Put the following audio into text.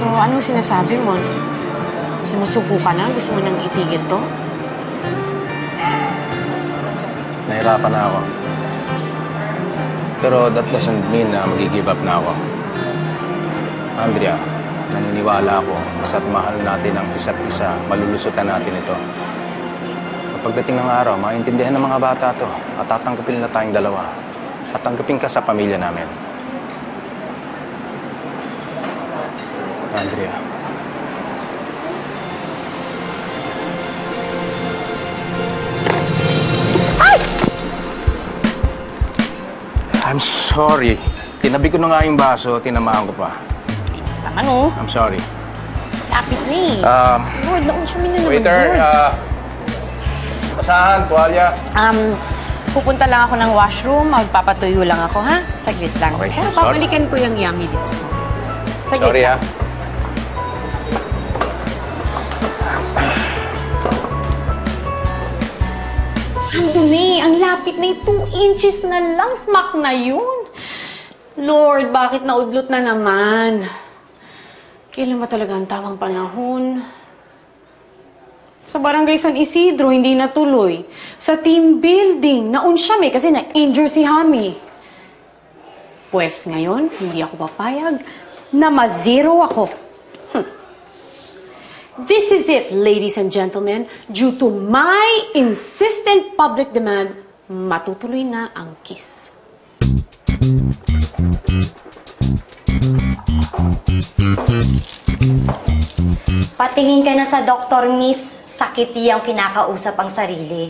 So, anong sinasabi mo? Sumusuko ka na? Gusto mo nang itigil to? Nahirapan na ako. Pero that doesn't mean na mag-give up na ako. Andrea, naniniwala ako basta't mahal natin ang isa't isa, malulusutan natin ito. Pagdating ng araw, maintindihan ng mga bata to at tatanggapin na tayong dalawa. At tanggapin ka sa pamilya namin. Andrea. Ay! I'm sorry. Tinabi ko na nga yung baso, tinamaan ko pa. Inis naman, oh. I'm sorry. Lapit na eh. Lord, naunsyamin na naman, Waiter, Lord. basahan, tuwalya. Pupunta lang ako ng washroom. Magpapatuyo lang ako, ha? Saglit lang. Okay. Pero babalikan ko yung yummy lips mo. Saglit Sorry, lang. ha? Ang dumi. Ang lapit na 2 inches na lang. Smack na yun. Lord, bakit naudlot na naman? Kailan ba talaga ang tamang panahon? Sa Barangay San Isidro, hindi natuloy. Sa team building, naunsyam eh kasi na-injure si Hami. Pues ngayon, hindi ako papayag na ma-zero ako. This is it, ladies and gentlemen. Due to my insistent public demand, matutuloy na ang kiss. Patingin ka na sa doktor, miss. Sakit iyang kinakausap ang sarili.